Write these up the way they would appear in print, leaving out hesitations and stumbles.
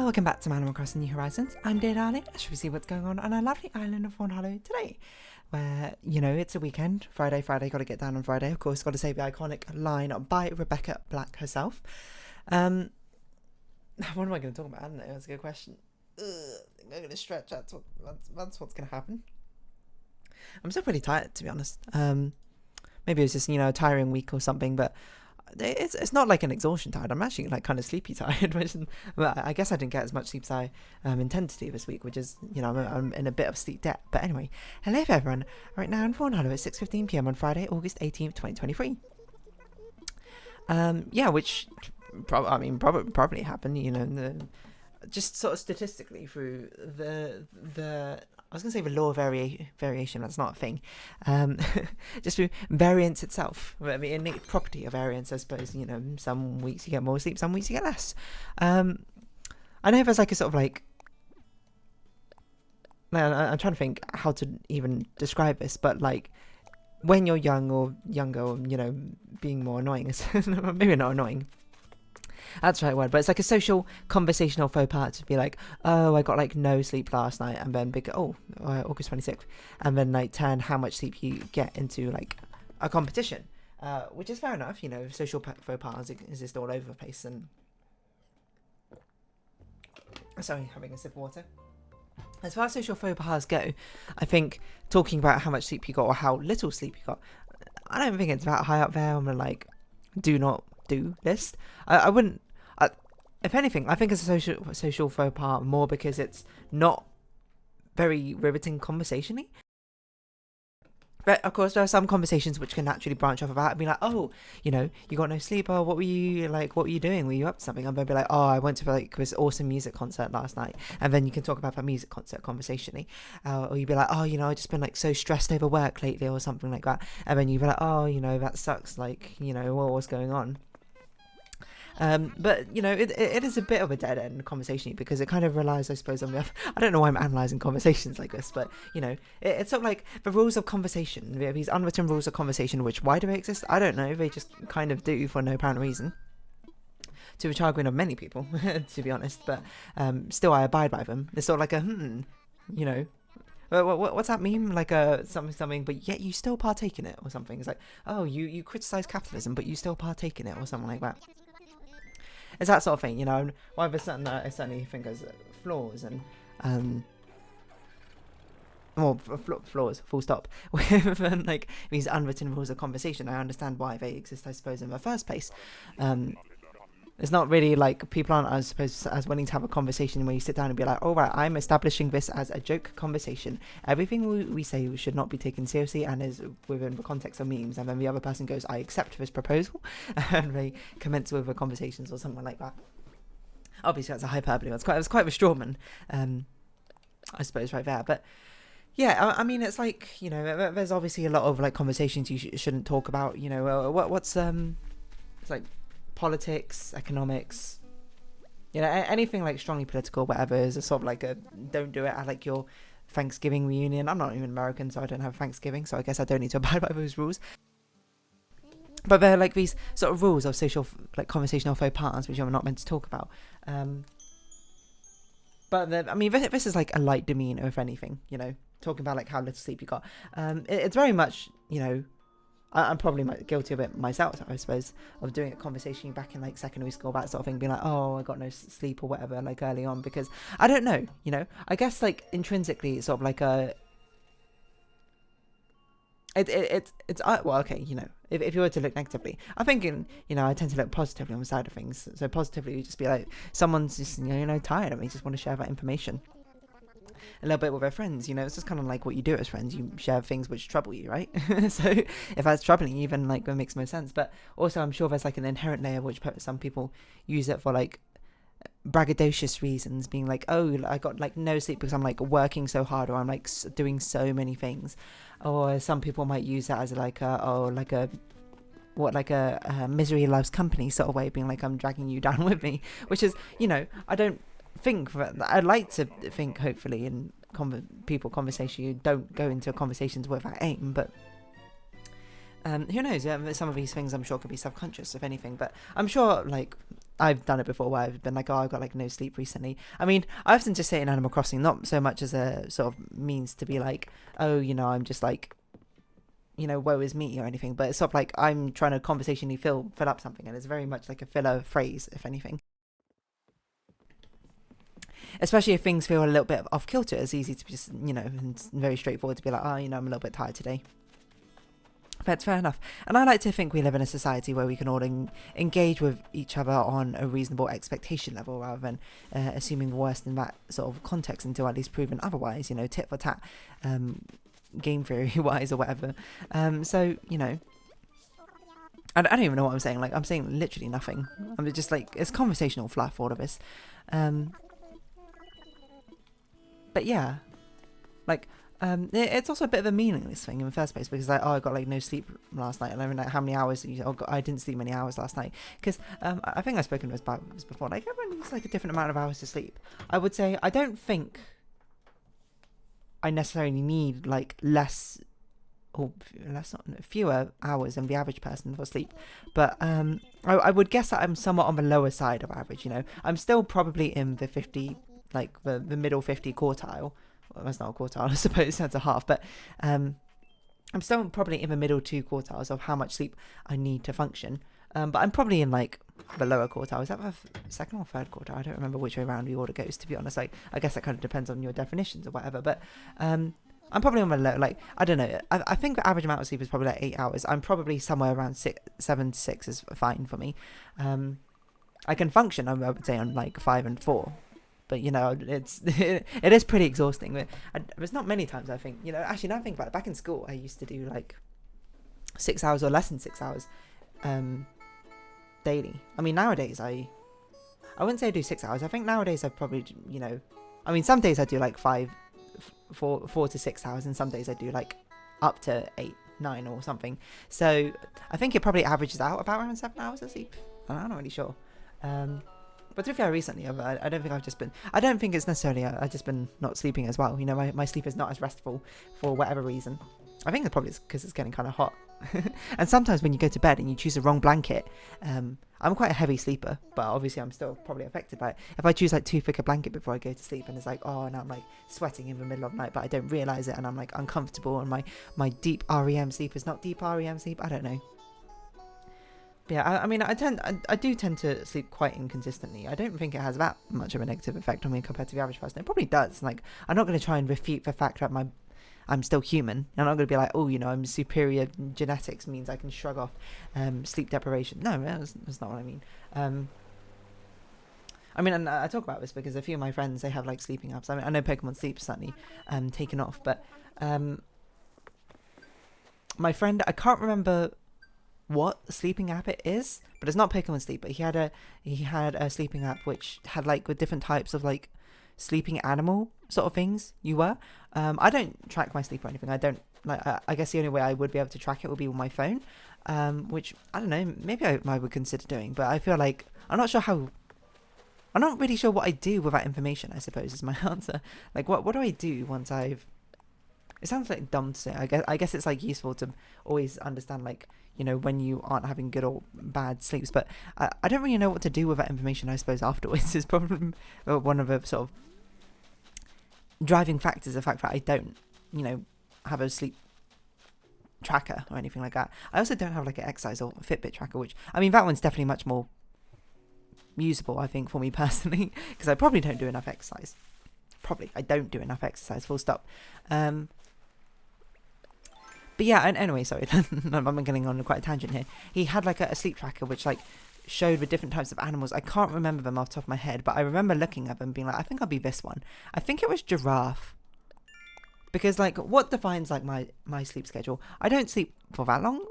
welcome back to Animal Crossing New Horizons. I'm Dear Darling. Let's see what's going on our lovely island of Fawnhallow today. Where, you know, it's a weekend. Friday, gotta get down on Friday. Of course, gotta say the iconic line by Rebecca Black herself. What am I going to talk about? I don't know. That's a good question. I'm going to stretch. That's what's going to happen. I'm still pretty tired, to be honest. Maybe it was just, a tiring week or something, but it's not like an exhaustion tired. I'm actually like kind of sleepy tired, which I guess I didn't get as much sleep as I intended to this week, which is, I'm in a bit of sleep debt. But anyway, hello everyone. Right now in Fawnhallow at 6:15 p.m. on Friday, August 18th, 2023. Which probably happened, just sort of statistically through the I was going to say the law of variation, that's not a thing. Just through variance itself, the innate property of variance, I suppose, some weeks you get more sleep, some weeks you get less. I know there's like a sort of like, I'm trying to think how to even describe this, but like, when you're young or younger, or, being more annoying, maybe not annoying, that's the right word, but it's like a social conversational faux pas to be like, oh, I got like no sleep last night, and then August 26th, and then like turn how much sleep you get into like a competition, which is fair enough, social faux pas exist all over the place. And sorry, having a sip of water. As far as social faux pas go, I think talking about how much sleep you got or how little sleep you got, I don't think it's about high up there on the like do not do list. I wouldn't. If anything, I think it's a social faux pas more because it's not very riveting conversationally. But of course, there are some conversations which can naturally branch off of that and be like, oh, you got no sleep. Oh, what were you doing? Were you up to something? And they'll be like, oh, I went to like this awesome music concert last night. And then you can talk about that music concert conversationally. Or you'd be like, oh, I've just been like so stressed over work lately or something like that. And then you'd be like, oh, that sucks. Like, what's going on? But it is a bit of a dead end conversation because it kind of relies, I suppose, on I don't know why I'm analysing conversations like this, but it's sort of like the rules of conversation. We have these unwritten rules of conversation, which why do they exist? I don't know. They just kind of do for no apparent reason. To the chagrin of many people, to be honest, but still I abide by them. It's sort of like what's that meme? Like something, but yet you still partake in it or something. It's like, oh, you criticize capitalism, but you still partake in it or something like that. It's that sort of thing, While there's something that I certainly think has flaws and flaws, full stop, with like these unwritten rules of conversation. I understand why they exist, I suppose, in the first place. It's not really like people aren't, I suppose, as willing to have a conversation where you sit down and be like, all right, I'm establishing this as a joke conversation. Everything we say should not be taken seriously and is within the context of memes. And then the other person goes, I accept this proposal, and they commence with the conversations or something like that. Obviously, that's a hyperbole. It was quite a strawman, I suppose, right there. But yeah, I mean, it's like, there's obviously a lot of like conversations you shouldn't talk about. What's it's like politics, economics, anything like strongly political, whatever, is a sort of like a don't do it at like your Thanksgiving reunion. I'm not even American, so I don't have Thanksgiving, so I guess I don't need to abide by those rules. But they're like these sort of rules of social, like conversational faux pas, which I'm not meant to talk about. But this is like a light demeanor, if anything, talking about like how little sleep you got. It's very much, I'm probably guilty of it myself, I suppose, of doing a conversation back in like secondary school, that sort of thing, being like, oh, I got no sleep or whatever, like early on, because I don't know, I guess like intrinsically it's sort of like a, it's well, okay, if you were to look negatively, I'm thinking, I tend to look positively on the side of things. So positively, you just be like, someone's just, tired of me, just want to share that information a little bit with their friends. It's just kind of like what you do as friends. You share things which trouble you, right? So if that's troubling you, then like it makes no sense. But also I'm sure there's like an inherent layer which some people use it for like braggadocious reasons, being like, oh, I got like no sleep because I'm like working so hard, or I'm like doing so many things. Or some people might use that as like a misery loves company sort of way, being like, I'm dragging you down with me, which is, I don't think that, I'd like to think, hopefully, in conversation, you don't go into conversations with that aim, but who knows? Some of these things I'm sure could be subconscious, if anything. But I'm sure, like, I've done it before where I've been like, oh, I've got like no sleep recently. I mean, I often just say in Animal Crossing, not so much as a sort of means to be like, oh, you know, I'm just like, you know, woe is me or anything, but it's sort of like I'm trying to conversationally fill up something, and it's very much like a filler phrase, if anything. Especially if things feel a little bit off kilter, it's easy to just, you know, it's very straightforward to be like, oh, you know, I'm a little bit tired today. That's fair enough. And I like to think we live in a society where we can all engage with each other on a reasonable expectation level, rather than assuming the worst in that sort of context until at least proven otherwise, you know, tit for tat, game theory wise or whatever. So, you know, I don't even know what I'm saying. Like, I'm saying literally nothing. I'm just like, it's conversational fluff, all of this. But yeah, like, it's also a bit of a meaningless thing in the first place, because like, oh, I got like no sleep last night, and I don't know how many hours. I didn't sleep many hours last night, because I think I've spoken about this before. Like, everyone needs like a different amount of hours to sleep. I would say I don't think I necessarily need like fewer hours than the average person for sleep, but I would guess that I'm somewhat on the lower side of average. You know, I'm still probably in the 50, like the middle 50 quartile. Well, that's not a quartile, I suppose that's a half, but I'm still probably in the middle 2 quartiles of how much sleep I need to function. But I'm probably in like the lower quartile. Is that the second or third quartile? I don't remember which way around the order goes, to be honest. Like, I guess that kind of depends on your definitions or whatever. But I'm probably on the low. Like, I don't know. I think the average amount of sleep is probably like 8 hours. I'm probably somewhere around 7 to 6 is fine for me. I can function, I would say, on like 5 and 4. But, you know, it is pretty exhausting. But there's not many times, I think, you know, actually, now I think about it, back in school, I used to do like 6 hours or less than 6 hours daily. I mean, nowadays, I wouldn't say I do 6 hours. I think nowadays I probably, you know, I mean, some days I do like 4 to 6 hours, and some days I do like up to 8, 9 or something. So I think it probably averages out about around 7 hours of sleep. I'm not really sure. But to be fair, recently, I don't think I don't think it's necessarily I've just been not sleeping as well. You know, my sleep is not as restful for whatever reason. I think the problem is because it's getting kind of hot. And sometimes when you go to bed and you choose the wrong blanket, I'm quite a heavy sleeper, but obviously I'm still probably affected by it. If I choose like too thick a blanket before I go to sleep, and it's like, oh, now I'm like sweating in the middle of the night, but I don't realise it, and I'm like uncomfortable, and my deep REM sleep is not deep REM sleep. I don't know. But yeah, I mean, I do tend to sleep quite inconsistently. I don't think it has that much of a negative effect on me compared to the average person. It probably does. Like, I'm not going to try and refute the fact that I'm still human. I'm not going to be like, oh, you know, I'm superior genetics means I can shrug off sleep deprivation. No, that's not what I mean. I mean, and I talk about this because a few of my friends, they have like sleeping apps. I mean, I know Pokemon Sleep is certainly taken off, but my friend, I can't remember what sleeping app it is, but it's not Pokemon Sleep, but he had a sleeping app which had like with different types of like sleeping animal sort of things I don't track my sleep or anything. I don't like I guess the only way I would be able to track it would be with my phone, which I don't know, maybe I would consider doing, but I feel like I'm not really sure what I do with that information, I suppose, is my answer. Like, what do I do once I've... It sounds like dumb to say. I guess it's like useful to always understand, like, you know, when you aren't having good or bad sleeps, but I don't really know what to do with that information, I suppose, afterwards. Is probably one of the sort of driving factors, the fact that I don't, you know, have a sleep tracker or anything like that. I also don't have like an exercise or Fitbit tracker, which, I mean, that one's definitely much more usable, I think, for me personally, because I probably don't do enough exercise. I don't do enough exercise, full stop. But yeah, and anyway, sorry, I'm getting on quite a tangent here. He had like a sleep tracker which like showed the different types of animals. I can't remember them off the top of my head, but I remember looking at them being like, I think I'll be this one. I think it was giraffe. Because like, what defines like my sleep schedule? I don't sleep for that long.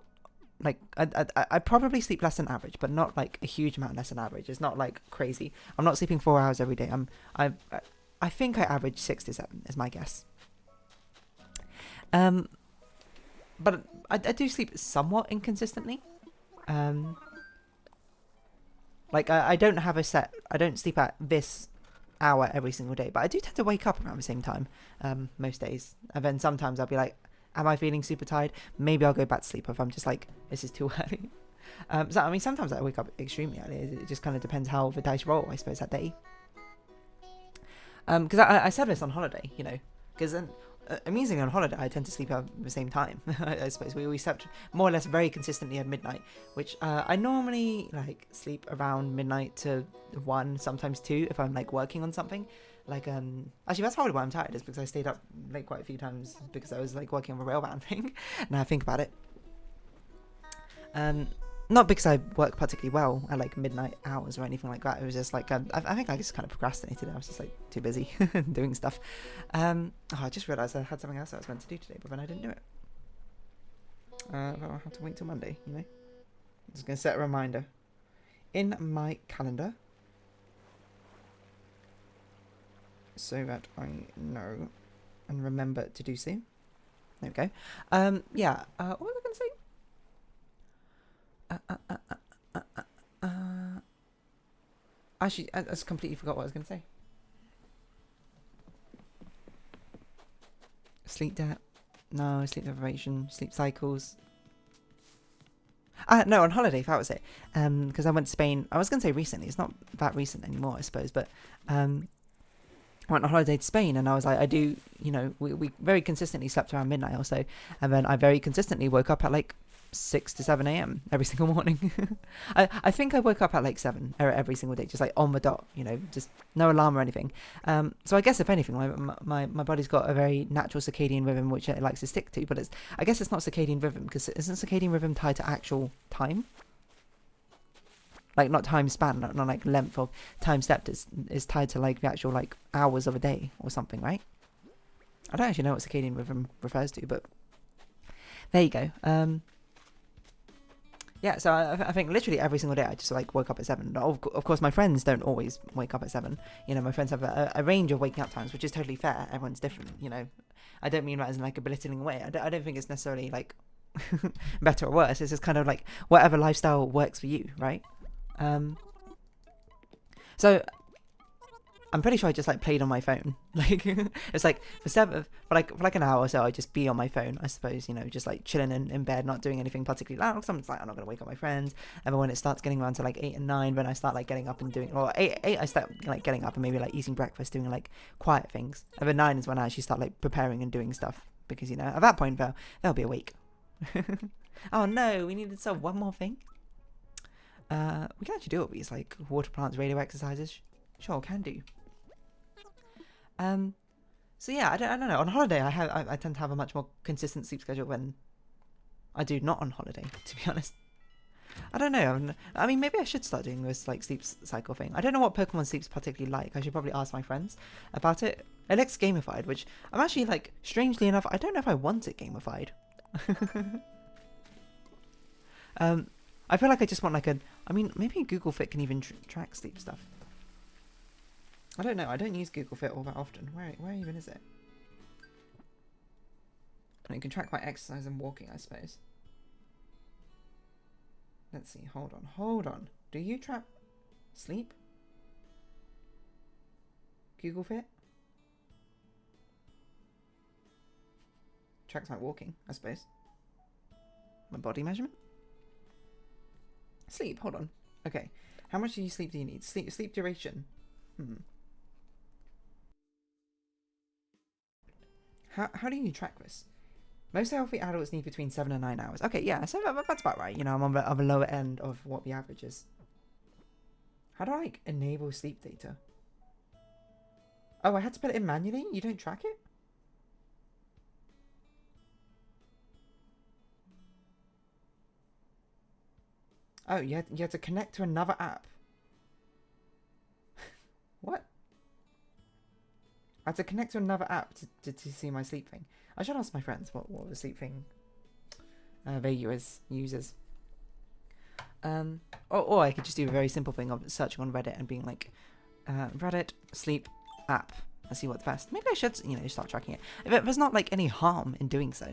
Like, I probably sleep less than average, but not like a huge amount less than average. It's not like crazy. I'm not sleeping 4 hours every day. I think I average 6 to 7 is my guess. But I do sleep somewhat inconsistently. Like, I don't have a set... I don't sleep at this hour every single day, but I do tend to wake up around the same time most days. And then sometimes I'll be like, am I feeling super tired? Maybe I'll go back to sleep if I'm just like, this is too early. So I mean, sometimes I wake up extremely early. It just kind of depends how the dice roll, I suppose, that day. Because I said this on holiday, you know, because amusingly on holiday I tend to sleep at the same time. I suppose we slept more or less very consistently at midnight, which I normally like sleep around midnight to 1, sometimes 2 if I'm like working on something. Like actually that's probably why I'm tired, is because I stayed up late quite a few times because I was like working on the railband thing. Now I think about it. Not because I work particularly well at like midnight hours or anything like that. It was just like I think I just kind of procrastinated. I was just like too busy doing stuff. I just realised I had something else I was meant to do today, but then I didn't do it. I'll have to wait till Monday, you know. I'm just gonna set a reminder in my calendar so that I know and remember to do so. There we go. Yeah. What was I gonna say? Actually, I just completely forgot what I was going to say. Sleep debt. No, sleep deprivation, sleep cycles. No, on holiday, that was it. Because I went to Spain. I was going to say recently. It's not that recent anymore, I suppose. But I went on holiday to Spain, and I was like, I do, you know, we very consistently slept around midnight or so. And then I very consistently woke up at like 6 to 7 a.m. every single morning. I think I woke up at like 7 every single day, just like on the dot, you know, just no alarm or anything. So I guess if anything, my body's got a very natural circadian rhythm which it likes to stick to, but I guess it's not circadian rhythm, because isn't circadian rhythm tied to actual time? Like not time span, not like length of time stepped, is tied to like the actual like hours of a day or something, right? I don't actually know what circadian rhythm refers to, but there you go. Yeah, so I think literally every single day I just like woke up at 7. Of course, my friends don't always wake up at 7. You know, my friends have a range of waking up times, which is totally fair. Everyone's different, you know. I don't mean that as in like a belittling way. I don't think it's necessarily like better or worse. It's just kind of like whatever lifestyle works for you, right? So I'm pretty sure I just like played on my phone. Like it's like for like an hour or so, I'd just be on my phone, I suppose, you know, just like chilling in bed, not doing anything particularly loud. Because I'm just like, I'm not gonna wake up my friends. And then when it starts getting around to like 8 and 9, then I start like getting up and doing, or 8 I start like getting up and maybe like eating breakfast, doing like quiet things. And then 9 is when I actually start like preparing and doing stuff, because, you know, at that point they'll be awake. Oh no, we need to solve one more thing. We can actually do it with these like water plants radio exercises. Sure, can do. So yeah, I don't know. On holiday, I tend to have a much more consistent sleep schedule when I do not on holiday, to be honest. I don't know. I mean, maybe I should start doing this like sleep cycle thing. I don't know what Pokemon sleep's particularly like. I should probably ask my friends about it. It looks gamified, which I'm actually like, strangely enough, I don't know if I want it gamified. I feel like I just want like I mean, maybe Google Fit can even track sleep stuff. I don't know. I don't use Google Fit all that often. Where even is it? And you can track my exercise and walking, I suppose. Let's see. Hold on. Do you track sleep? Google Fit? Tracks my walking, I suppose. My body measurement? Sleep, hold on. Okay. How much sleep do you need? Sleep duration. How do you track this? Most healthy adults need between 7 and 9 hours. Okay, yeah, so that's about right. You know, I'm on the lower end of what the average is. How do I like enable sleep data? Oh, I had to put it in manually? You don't track it? Oh, you had to connect to another app. What? I had to connect to another app to see my sleep thing. I should ask my friends what the sleep thing they uses. Or I could just do a very simple thing of searching on Reddit and being like, Reddit sleep app. Let's see what's best. Maybe I should, you know, start tracking it. If there's not like any harm in doing so.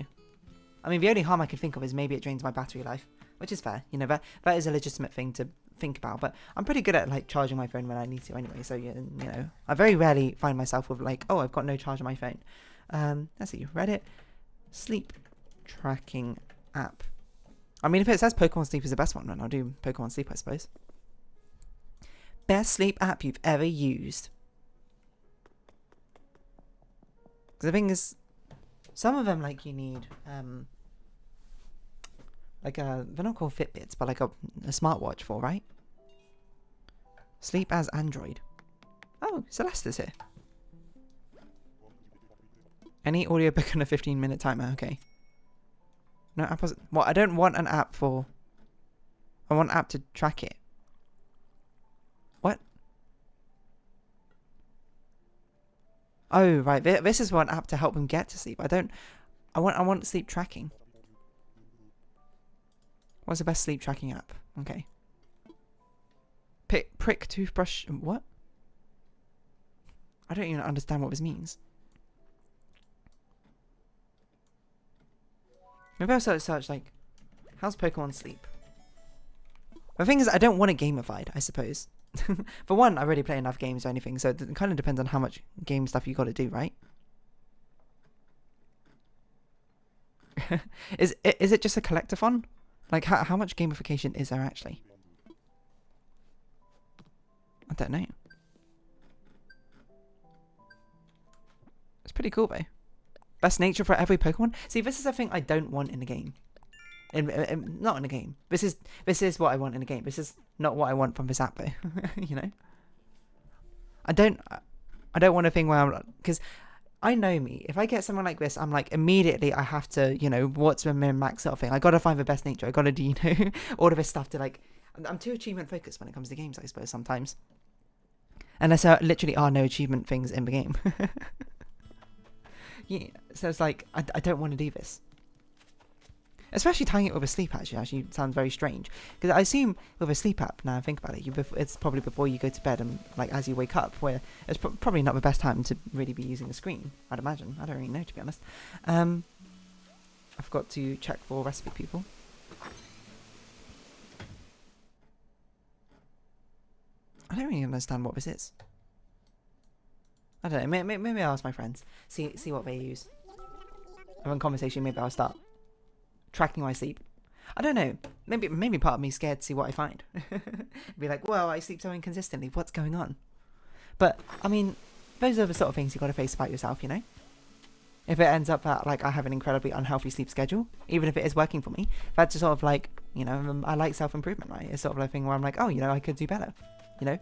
I mean, the only harm I can think of is maybe it drains my battery life, which is fair. You know, that is a legitimate thing to think about. But I'm pretty good at like charging my phone when I need to anyway. So you know, I very rarely find myself with like, oh, I've got no charge on my phone. Let's see, Reddit sleep tracking app. I mean, if it says Pokemon Sleep is the best one, then I'll do Pokemon Sleep, I suppose. Best sleep app you've ever used. Because the thing is, some of them, like, you need, like, they're not called Fitbits, but like a smartwatch for, right? Sleep as Android. Oh, Celeste is here. Any audiobook on a 15-minute timer, okay. No app was... Well, I don't want an app for... I want an app to track it. What? Oh, right. This is one app to help him get to sleep. I want sleep tracking. What's the best sleep tracking app? Okay. Prick toothbrush... What? I don't even understand what this means. Maybe I'll search, like, how's Pokemon Sleep? The thing is, I don't want it gamified, I suppose. For one, I already play enough games or anything, so it kind of depends on how much game stuff you got to do, right? Is it just a collectathon? Like, how much gamification is there actually? I don't know. It's pretty cool, though. Best nature for every Pokemon. See, this is the thing I don't want in a game. Not in a game. This is what I want in a game. This is not what I want from this app, though. You know. I don't want a thing where I'm, because I know me. If I get something like this, I'm like immediately I have to, you know, what's the min max sort of thing. I gotta find the best nature. I gotta do, you know, all of this stuff to like. I'm too achievement focused when it comes to games, I suppose sometimes. Unless there literally are no achievement things in the game. Yeah, so it's like, I don't want to do this. Especially tying it with a sleep actually sounds very strange. Because I assume with a sleep app, now I think about it, it's probably before you go to bed and like as you wake up, where it's probably not the best time to really be using the screen, I'd imagine. I don't really know, to be honest. I forgot to check for recipe people. I don't really understand what this is. I don't know, maybe I'll ask my friends, see what they use. Having a conversation, maybe I'll start tracking my sleep. I don't know, maybe part of me is scared to see what I find. Be like, well, I sleep so inconsistently, what's going on? But, I mean, those are the sort of things you got to face about yourself, you know? If it ends up that, like, I have an incredibly unhealthy sleep schedule, even if it is working for me, that's just sort of like, you know, I like self-improvement, right? It's sort of like a thing where I'm like, oh, you know, I could do better, you know?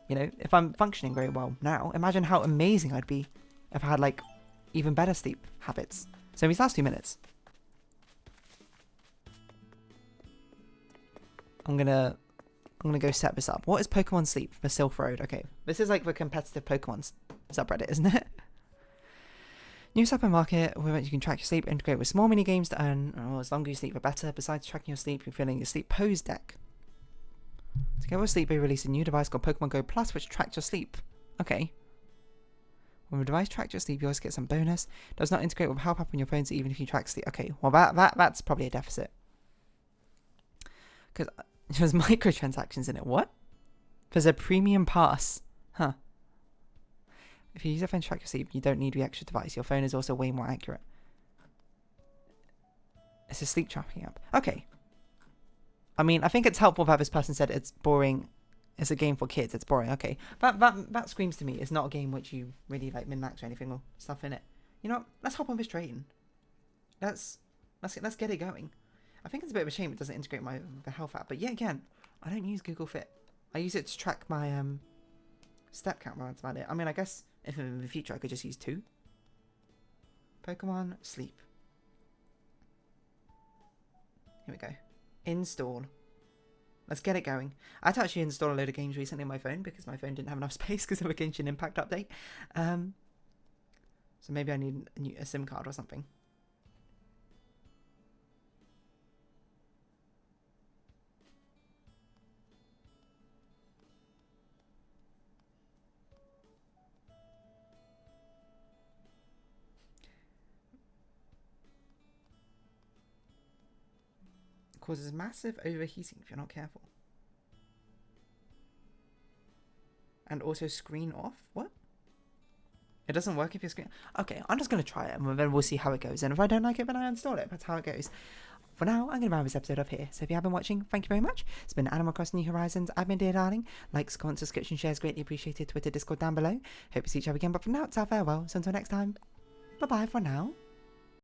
You know, if I'm functioning very well now, imagine how amazing I'd be if I had, like, even better sleep habits. So these last 2 minutes, I'm gonna go set this up. What is Pokemon Sleep for Silph Road? Okay, this is like the competitive Pokemon subreddit, isn't it? New supplement market where you can track your sleep, integrate with small mini games to earn. Oh, as longer you sleep, the better. Besides tracking your sleep, you're filling your sleep pose deck. Together with Sleep, they released a new device called Pokemon Go Plus, which tracks your sleep. Okay. When the device tracks your sleep, you also get some bonus. Does not integrate with Help App on your phone, so even if you track sleep. Okay, well that's probably a deficit. Because there's microtransactions in it. What? There's a premium pass. Huh. If you use your phone to track your sleep, you don't need the extra device. Your phone is also way more accurate. It's a sleep tracking app. Okay. I mean, I think it's helpful that this person said it's boring. It's a game for kids. It's boring. Okay. That screams to me. It's not a game which you really like min-max or anything or stuff in it. You know what? Let's hop on this train. Let's get it going. I think it's a bit of a shame it doesn't integrate the health app. But yeah, again, I don't use Google Fit. I use it to track my step count. That's about it. I mean, I guess if in the future I could just use 2. Pokemon Sleep. Here we go. Install. Let's get it going. I had to actually install a load of games recently on my phone because my phone didn't have enough space because of a Genshin Impact update. So maybe I need a SIM card or something. Causes massive overheating if you're not careful. And also screen off? What? It doesn't work if your screen... Okay, I'm just going to try it and then we'll see how it goes. And if I don't like it, then I uninstall it. That's how it goes. for now, I'm going to round this episode off here. So if you have been watching, thank you very much. It's been Animal Crossing New Horizons. I've been Dear Darling. Likes, comments, subscription, shares, greatly appreciated. Twitter, Discord down below. Hope to see each other again. But for now, it's our farewell. So until next time, bye-bye for now.